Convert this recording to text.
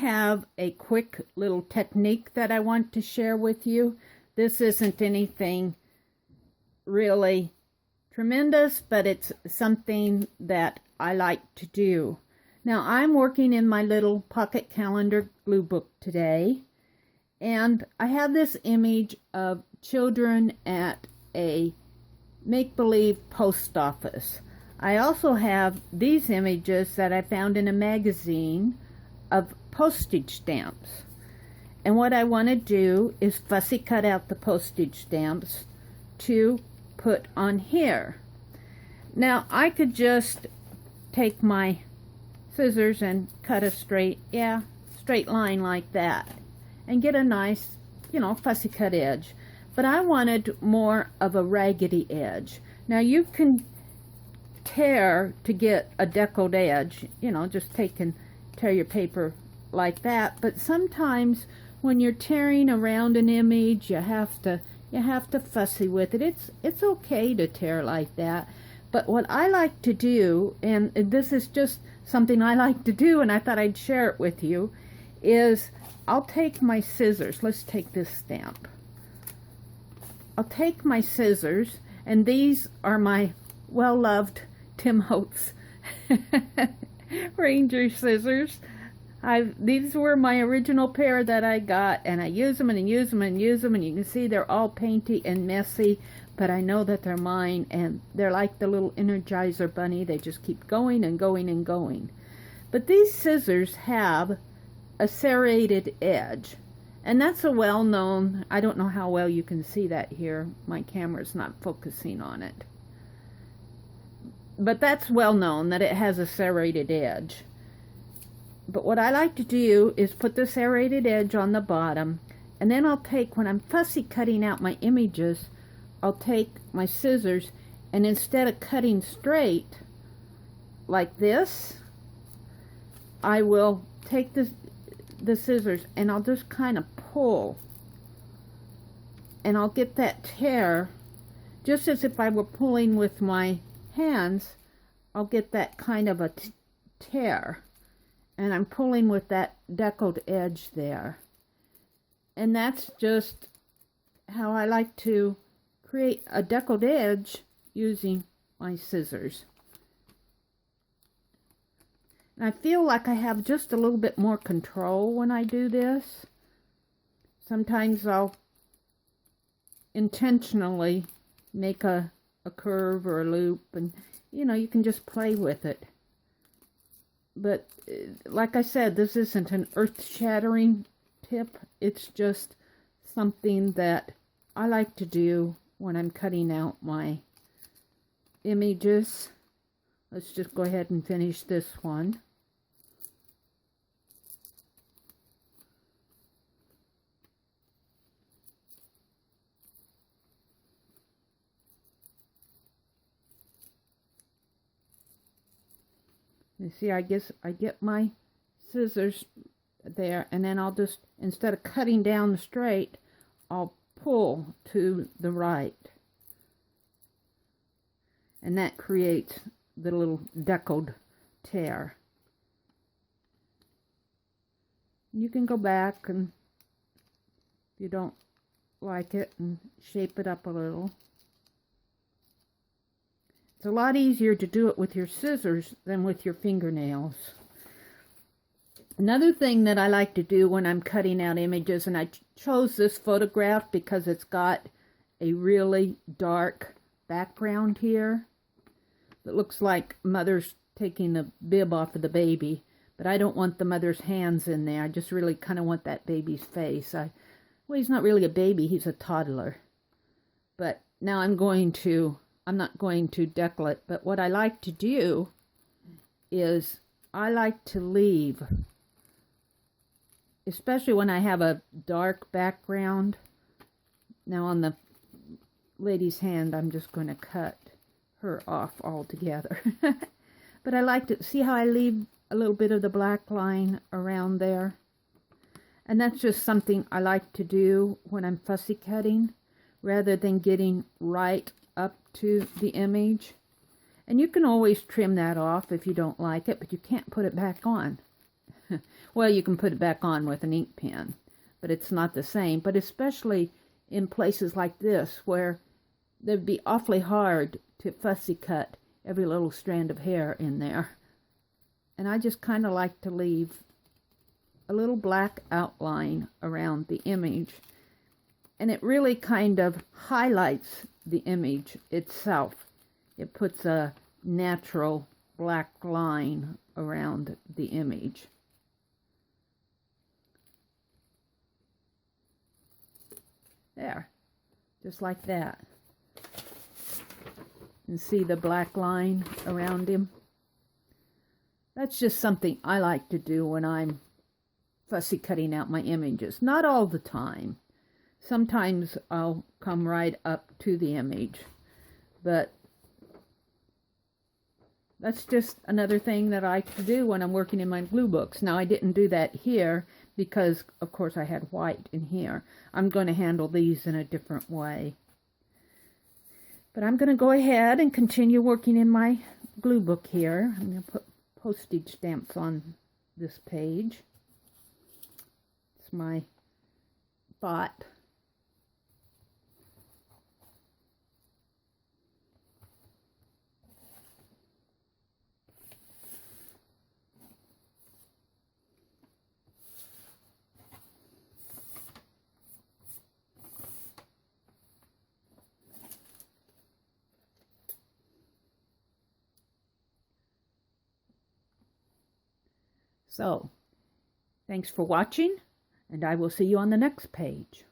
have a quick little technique that I want to share with you. This isn't anything really tremendous, but it's something that I like to do. Now, I'm working in my little pocket calendar glue book today, and I have this image of children at a make-believe post office. I also have these images that I found in a magazine of postage stamps. And what I want to do is fussy cut out the postage stamps to put on here. Now, I could just take my scissors and cut a straight line like that and get a nice, fussy cut edge. But I wanted more of a raggedy edge. Now, you can tear to get a deckled edge, just take and tear your paper like that. But sometimes when you're tearing around an image, you have to fussy with it. It's okay to tear like that. But what I like to do, and this is just something I like to do, and I thought I'd share it with you, is I'll take my scissors. Let's take this stamp. I'll take my scissors, and these are my well-loved Tim Holtz Ranger scissors. These were my original pair that I got, and I use them and use them and use them, and you can see they're all painty and messy, but I know that they're mine, and they're like the little Energizer bunny. They just keep going and going and going. But these scissors have a serrated edge, and that's a well-known, I don't know how well you can see that here. My camera's not focusing on it. But that's well known that it has a serrated edge. But what I like to do is put the serrated edge on the bottom, and then I'll take, when I'm fussy cutting out my images, I'll take my scissors, and instead of cutting straight like this, I will take the scissors and I'll just kind of pull, and I'll get that tear just as if I were pulling with my hands. I'll get that kind of a tear, and I'm pulling with that deckled edge there. And that's just how I like to create a deckled edge using my scissors. And I feel like I have just a little bit more control when I do this. Sometimes I'll intentionally make a curve or a loop, and you can just play with it. But like I said, this isn't an earth-shattering tip. It's just something that I like to do when I'm cutting out my images. Let's just go ahead and finish this one. You see, I guess I get my scissors there, and then I'll just, instead of cutting down straight, I'll pull to the right. And that creates the little deckled tear. You can go back, and if you don't like it, and shape it up a little. It's a lot easier to do it with your scissors than with your fingernails. Another thing that I like to do when I'm cutting out images, and I chose this photograph because it's got a really dark background here. It looks like mother's taking the bib off of the baby, but I don't want the mother's hands in there. I just really kind of want that baby's face. Well, he's not really a baby, he's a toddler. But now I'm not going to deckle it, but what I like to do is I like to leave, especially when I have a dark background. Now on the lady's hand, I'm just going to cut her off altogether. But I like to see how I leave a little bit of the black line around there. And that's just something I like to do when I'm fussy cutting, rather than getting right up to the image. And you can always trim that off if you don't like it, but you can't put it back on. Well, you can put it back on with an ink pen, but it's not the same. But especially in places like this where it'd be awfully hard to fussy cut every little strand of hair in there. And I just kind of like to leave a little black outline around the image. And it really kind of highlights the image itself. It puts a natural black line around the image. There, just like that. And see the black line around him? That's just something I like to do when I'm fussy cutting out my images. Not all the time. Sometimes I'll come right up to the image, but that's just another thing that I like to do when I'm working in my glue books. Now, I didn't do that here because, of course, I had white in here. I'm going to handle these in a different way. But I'm going to go ahead and continue working in my glue book here. I'm going to put postage stamps on this page. It's my thought. So, thanks for watching, and I will see you on the next page.